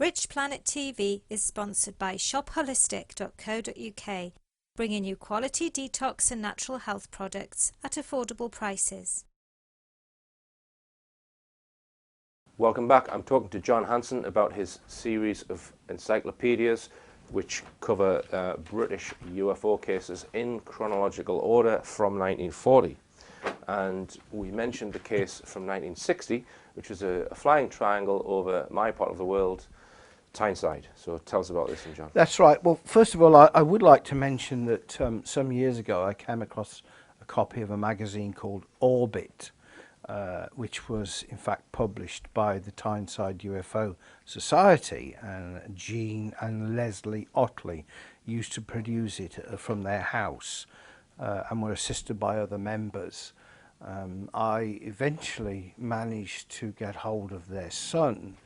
Richplanet TV is sponsored by shopholistic.co.uk, bringing you quality detox and natural health products at affordable prices. Welcome back. I'm talking to John Hanson about his series of encyclopedias which cover British UFO cases in chronological order from 1940. And we mentioned the case from 1960, which was a flying triangle over my part of the world, Tyneside. So tell us about this one, John. That's right. Well, first of all, I would like to mention that some years ago I came across a copy of a magazine called Orbit, which was in fact published by the Tyneside UFO Society, and Jean and Leslie Otley used to produce it from their house and were assisted by other members. I eventually managed to get hold of their son,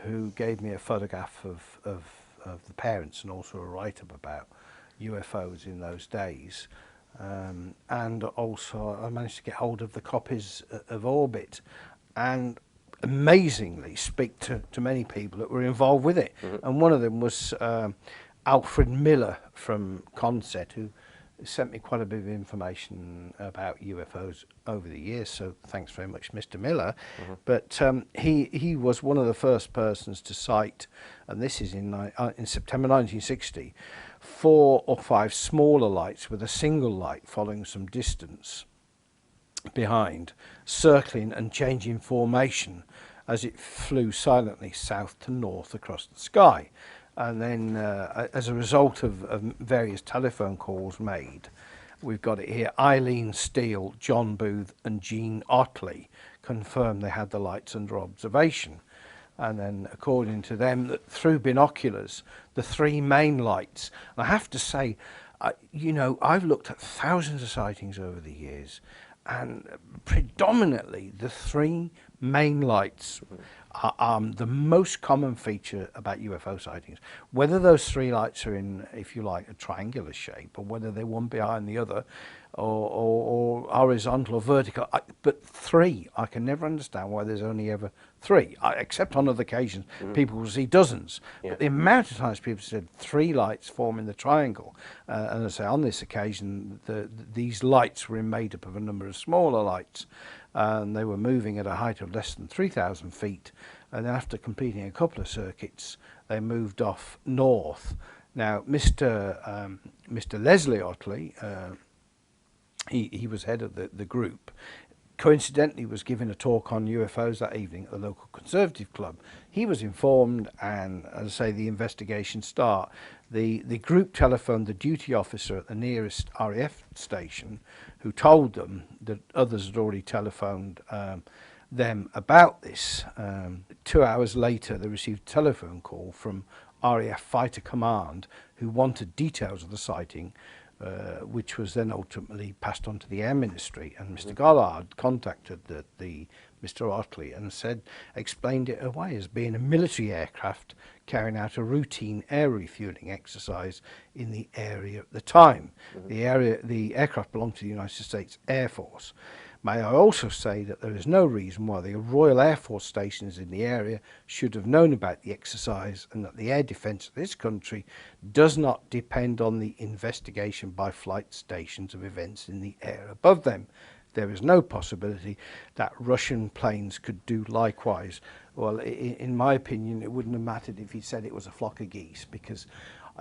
who gave me a photograph of the parents and also a write-up about UFOs in those days. And also I managed to get hold of the copies of Orbit and amazingly speak to many people that were involved with it. And one of them was Alfred Miller from Consett, who sent me quite a bit of information about UFOs over the years, so thanks very much, Mr. Miller. But he was one of the first persons to cite, and this is in September 1960, 4 or 5 smaller lights with a single light following some distance behind, circling and changing formation as it flew silently south to north across the sky. And then as a result of various telephone calls made, we've got it here, Eileen Steele, John Booth and Jean Otley confirmed they had the lights under observation. And then according to them, that through binoculars, the 3 main lights, and I have to say, you know, I've looked at thousands of sightings over the years, and predominantly the 3 main lights are the most common feature about UFO sightings. Whether those 3 lights are in, if you like, a triangular shape, or whether they're one behind the other, or horizontal or vertical, but 3, I can never understand why there's only ever 3, except on other occasions people will see dozens. But the amount of times people said 3 lights forming the triangle, and I say on this occasion these lights were made up of a number of smaller lights, and they were moving at a height of less than 3,000 feet, and then after completing a couple of circuits they moved off north. Now Mr. Leslie Otley, he was head of the group, coincidentally was giving a talk on UFOs that evening at the local Conservative club. He was informed, and as I say, the investigation start. The group telephoned the duty officer at the nearest RAF station, who told them that others had already telephoned them about this. 2 hours later they received a telephone call from RAF Fighter Command, who wanted details of the sighting, which was then ultimately passed on to the Air Ministry, and Mr. Goddard contacted the Mr. Otley and explained it away as being a military aircraft carrying out a routine air refueling exercise in the area at the time. The aircraft belonged to the United States Air Force. May I also say that there is no reason why the Royal Air Force stations in the area should have known about the exercise, and that the air defence of this country does not depend on the investigation by flight stations of events in the air above them. There is no possibility that Russian planes could do likewise. Well, in my opinion, it wouldn't have mattered if he said it was a flock of geese, because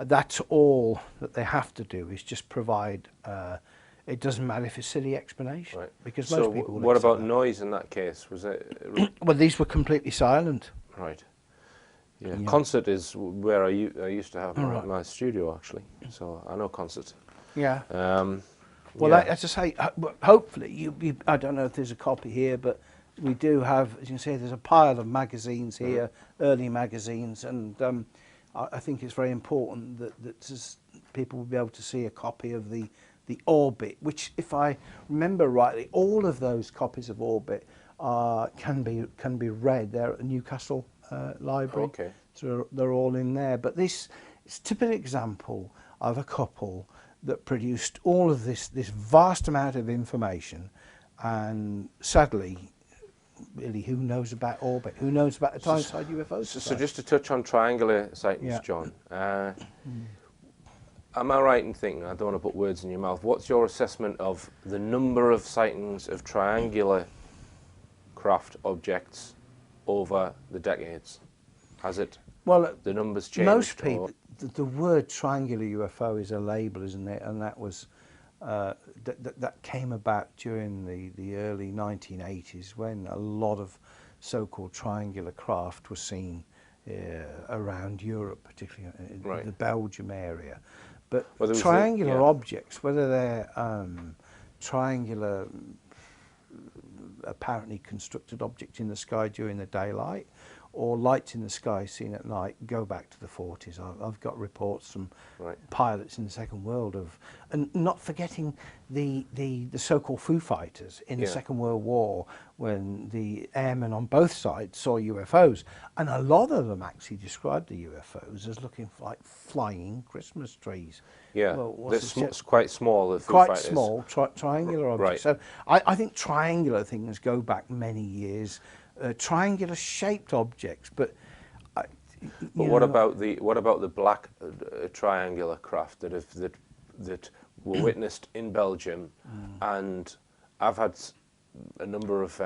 that's all that they have to do, is just provide it doesn't matter if it's silly explanation, right? Because most people will. What about noise in that case? Was it? Well, these were completely silent. Right. Yeah. Consett is where I used to have my studio, actually, so I know Consett. Yeah. Well, as I say, hopefully I don't know if there's a copy here, but we do have, as you can see, there's a pile of magazines here, early magazines, and I think it's very important that people will be able to see a copy of the Orbit, which, if I remember rightly, all of those copies of Orbit can be read. They're at the Newcastle Library, so they're all in there. But this is a typical example of a couple that produced all of this vast amount of information, and sadly really, who knows about orbit? Who knows about the Tyneside UFO So Society? just to touch on triangular sightings, Yeah. John, am I right in thinking, I don't want to put words in your mouth, what's your assessment of the number of sightings of triangular craft objects over the decades? Has it, Well, the numbers changed? most or- people, the word triangular UFO is a label, isn't it? And that was that came about during the early 1980s, when a lot of so-called triangular craft were seen around Europe, particularly in Right. the Belgium area. But Well, there was triangular yeah. objects, whether they're triangular, apparently constructed objects in the sky during the daylight, or lights in the sky seen at night, go back to the 40s. I've got reports from Right. pilots in the Second World of, and not forgetting the so-called Foo Fighters in the Yeah. Second World War, when the airmen on both sides saw UFOs, and a lot of them actually described the UFOs as looking like flying Christmas trees. Yeah, Well, what's they're the quite small, the Foo quite Fighters. small, triangular objects. Right. So I think triangular things go back many years. Triangular shaped objects, but But what about the black triangular craft that were witnessed in Belgium? And I've had a number of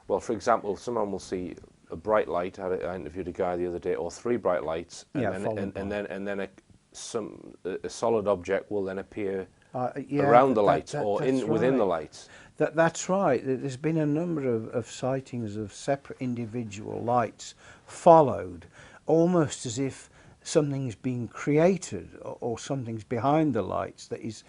well, for example, someone will see a bright light. I interviewed a guy the other day, or 3 bright lights, and Yeah, then followed by. and then a solid object will then appear Yeah, around the lights or that's within the right. lights. That's right. There's been a number of sightings of separate individual lights followed, almost as if something's been created, or something's behind the lights that is.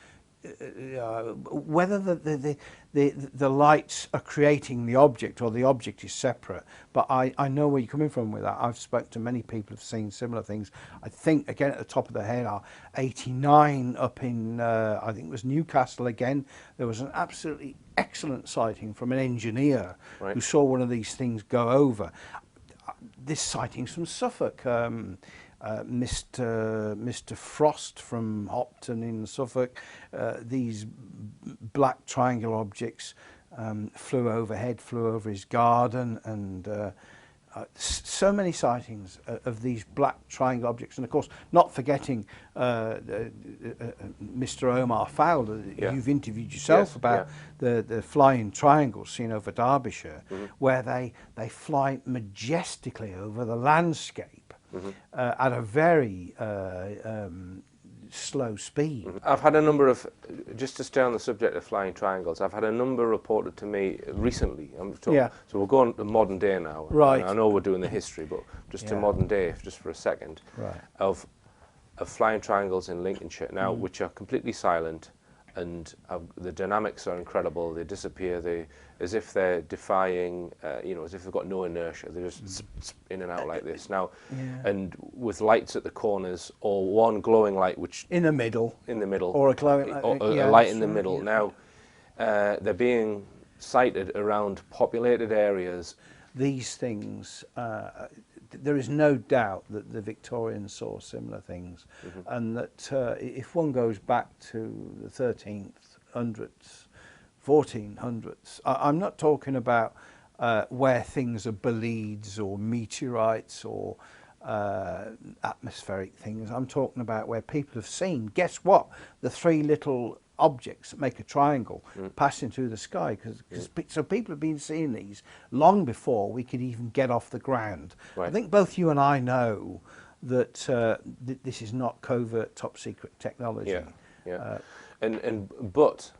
Whether the lights are creating the object or the object is separate, but I know where you're coming from with that. I've spoken to many people who've seen similar things. I think, again, at the top of the head are 89 up in, I think it was Newcastle again. There was an absolutely excellent sighting from an engineer Right. who saw one of these things go over. This sighting's from Suffolk. Mr. Frost from Hopton in Suffolk, these black triangular objects flew overhead, flew over his garden, and so many sightings of these black triangle objects. And of course, not forgetting Mr. Omar Fowler, Yeah. you've interviewed yourself Yes, about the flying triangles seen over Derbyshire, where they fly majestically over the landscape. At a very slow speed. I've had a number of, just to stay on the subject of flying triangles, I've had a number reported to me recently. Yeah. So we're going to modern day now. Right. And I know we're doing the history, but just to Yeah. modern day, just for a second, Right. of flying triangles in Lincolnshire now, which are completely silent, and the dynamics are incredible. They disappear, as if they're defying, as if they've got no inertia. They're just in and out like this now, and with lights at the corners, or one glowing light which In the middle. or a glowing a light in the middle. Now they're being sighted around populated areas. These things, there is no doubt that the Victorians saw similar things, and that if one goes back to the 1300s, 1400s, I'm not talking about where things are boletes or meteorites or atmospheric things. I'm talking about where people have seen, guess what, the 3 little objects that make a triangle passing through the sky, so people have been seeing these long before we could even get off the ground. Right. I think both you and I know that this is not covert, top secret technology. Yeah. But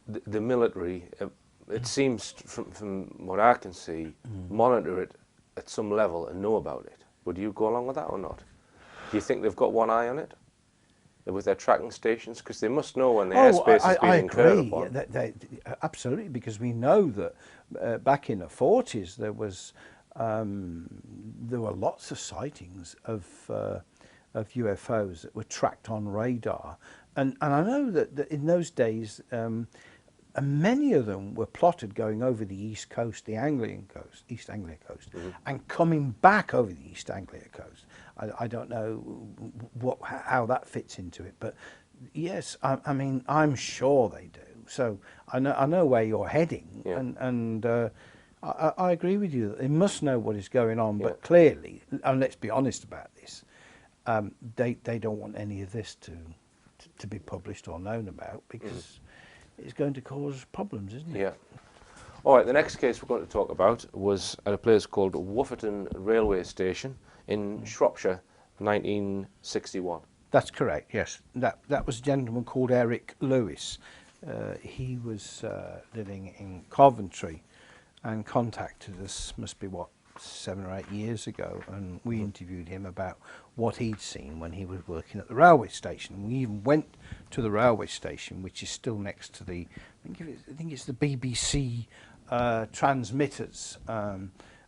the military, it seems from what I can see, monitor it at some level and know about it. Would you go along with that or not? Do you think they've got one eye on it with their tracking stations? Because they must know when the airspace is being incurred upon. They, absolutely, because we know that back in the 40s there were lots of sightings of UFOs that were tracked on radar, and I know that in those days. And many of them were plotted going over the East Anglia coast, and coming back over the East Anglia coast. I don't know how that fits into it, but yes, I mean, I'm sure they do. So I know where you're heading, Yeah. and I agree with you that they must know what is going on. Yeah. But clearly, and let's be honest about this, they don't want any of this to be published or known about, because it's going to cause problems, isn't it? Yeah. All right, the next case we're going to talk about was at a place called Wufferton Railway Station in Shropshire, 1961. That's correct, yes. That was a gentleman called Eric Lewis. He was living in Coventry and contacted us, must be, 7 or 8 years ago, and we interviewed him about what he'd seen when he was working at the railway station. We even went to the railway station, which is still next to the, I think it's the BBC transmitters.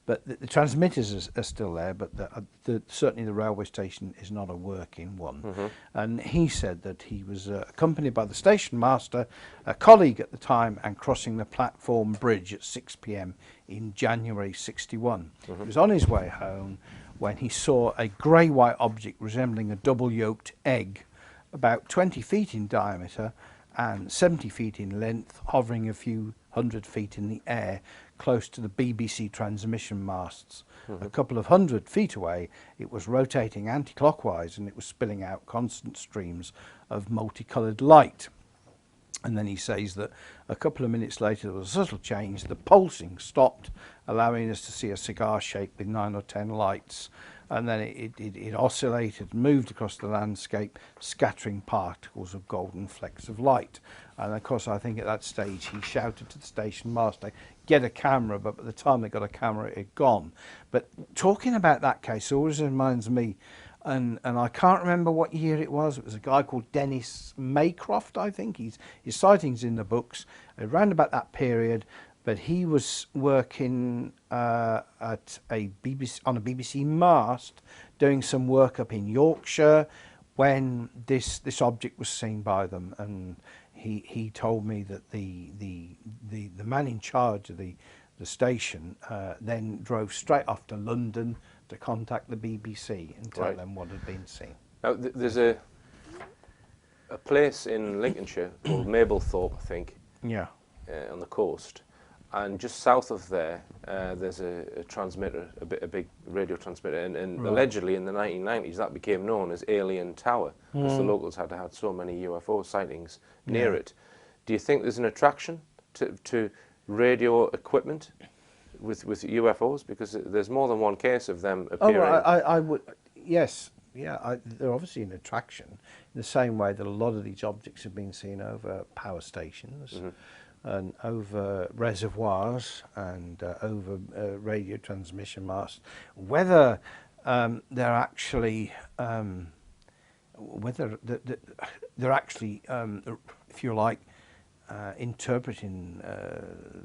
But the transmitters are still there, but certainly the railway station is not a working one. And he said that he was accompanied by the station master, a colleague at the time, and crossing the platform bridge at 6 p.m. in January '61. He was on his way home when he saw a grey-white object resembling a double-yolked egg, about 20 feet in diameter and 70 feet in length, hovering a few 100 feet in the air, close to the BBC transmission masts. A couple of 100 feet away, it was rotating anti-clockwise, and it was spilling out constant streams of multicoloured light. And then he says that a couple of minutes later there was a subtle change. The pulsing stopped, allowing us to see a cigar shape with 9 or 10 lights. And then it oscillated, moved across the landscape, scattering particles of golden flecks of light. And of course, I think at that stage he shouted to the station master, get a camera, but by the time they got a camera, it had gone. But talking about that case always reminds me, and I can't remember what year it was a guy called Dennis Maycroft, I think. His sightings in the books, around about that period. But he was working on a BBC mast, doing some work up in Yorkshire, when this object was seen by them, and he told me that the man in charge of the station then drove straight off to London to contact the BBC and tell them what had been seen. Now, there's a place in Lincolnshire called Mablethorpe, I think, on the coast. And just south of there, there's a transmitter, a big radio transmitter, and allegedly in the 1990s that became known as Alien Tower, because the locals had had so many UFO sightings near it. Do you think there's an attraction to radio equipment with UFOs? Because there's more than one case of them appearing. I would, yes. Yeah, they're obviously an attraction, in the same way that a lot of these objects have been seen over power stations, and over reservoirs, and over radio transmission masts. Whether they're actually, if you like, interpreting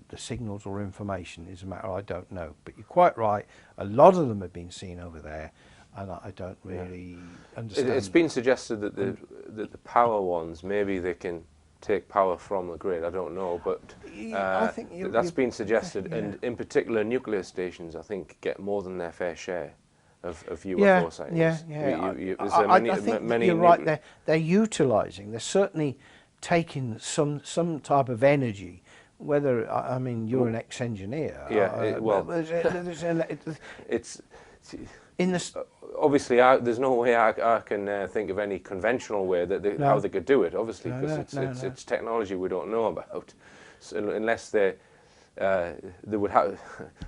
the signals or information is a matter I don't know. But you're quite right. A lot of them have been seen over there, and I don't really understand. It's been suggested that the power ones, maybe they can take power from the grid. I don't know, but I think that's been suggested. And in particular, nuclear stations, I think, get more than their fair share of UFO sightings. I think many you're right. They're utilising. They're certainly taking some type of energy. Whether I mean, you're an ex-engineer. It's in this. Obviously, there's no way I can think of any conventional way that how they could do it. Obviously, because it's technology we don't know about. So unless they would have,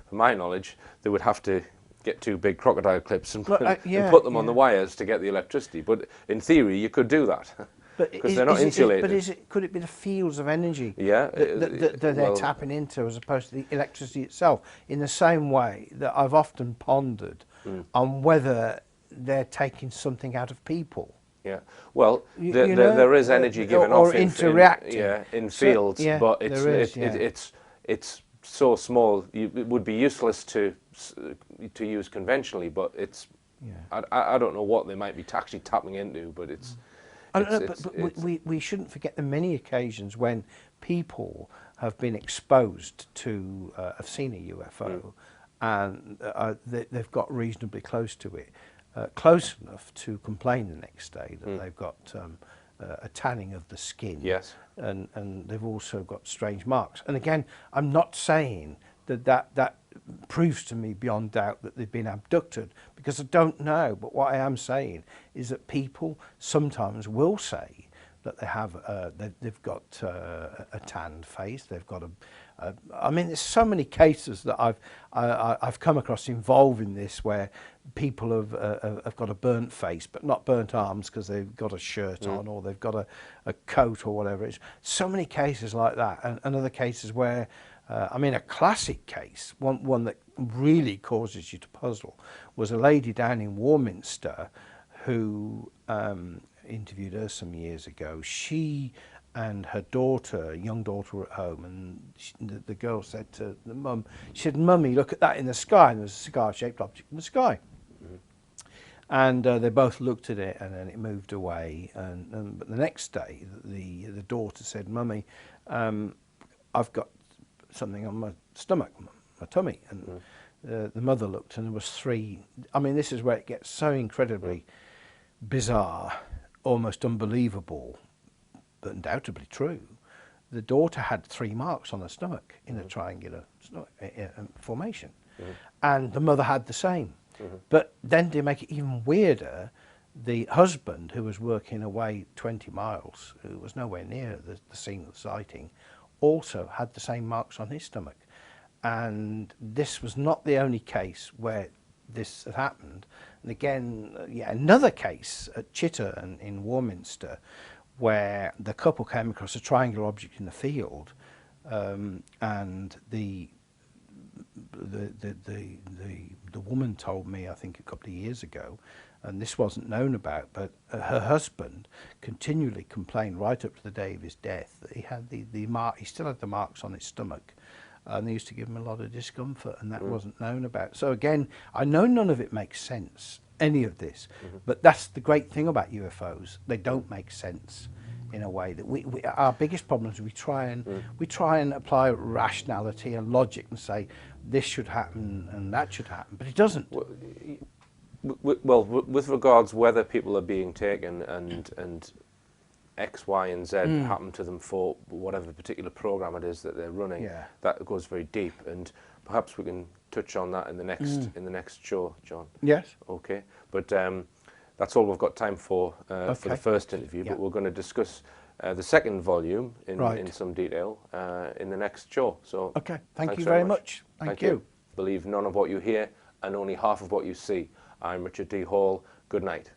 from my knowledge, they would have to get 2 big crocodile clips and put them on the wires to get the electricity. But in theory, you could do that. Because they're not insulated. Could it be the fields of energy that they're tapping into, as opposed to the electricity itself? In the same way that I've often pondered on whether they're taking something out of people. Yeah, well, there is energy given off in fields, but it's so small. It would be useless to use conventionally, but it's. I don't know what they might be actually tapping into, but it's. We shouldn't forget the many occasions when people have been exposed to, have seen a UFO, and they've got reasonably close to it, close enough to complain the next day that they've got a tanning of the skin. Yes. And they've also got strange marks. And again, I'm not saying that proves to me beyond doubt that they've been abducted, because I don't know. But what I am saying is that people sometimes will say that they have they've got a tanned face. They've got I mean, there's so many cases that I've come across involving this, where people have got a burnt face but not burnt arms because they've got a shirt on, or they've got a coat or whatever. It's so many cases like that, and other cases where I mean, a classic case, one that really causes you to puzzle, was a lady down in Warminster who interviewed her some years ago. She and her daughter, young daughter, were at home, and the girl said to the mum, she said, "Mummy, look at that in the sky." And there was a cigar-shaped object in the sky. And they both looked at it, and then it moved away. But the next day, the daughter said, "Mummy, I've got something on my stomach, my tummy." And the mother looked, and there was 3. I mean, this is where it gets so incredibly bizarre, almost unbelievable, but undoubtedly true. The daughter had 3 marks on her stomach in a triangular formation, and the mother had the same. But then, to make it even weirder, the husband, who was working away 20 miles, who was nowhere near the scene of the sighting, also had the same marks on his stomach. And this was not the only case where this had happened. And again, another case at Chitter in Warminster, where the couple came across a triangular object in the field, and the woman told me, I think a couple of years ago, and this wasn't known about, but her husband continually complained right up to the day of his death that he had he still had the marks on his stomach, and they used to give him a lot of discomfort, and that wasn't known about. So again, I know none of it makes sense, any of this, but that's the great thing about UFOs. They don't make sense in a way that our biggest problem is we try and apply rationality and logic and say this should happen and that should happen, but it doesn't. Well, with regards whether people are being taken and X, Y, and Z happen to them for whatever particular program it is that they're running, that goes very deep, and perhaps we can touch on that in the next show, John. Yes. Okay, but that's all we've got time for the first interview. But we're going to discuss the second volume in some detail in the next show. So okay, thank you very much. Thank you. Believe none of what you hear and only half of what you see. I'm Richard D. Hall. Good night.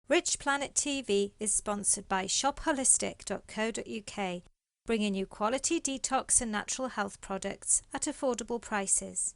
Richplanet TV is sponsored by shopholistic.co.uk, bringing you quality detox and natural health products at affordable prices.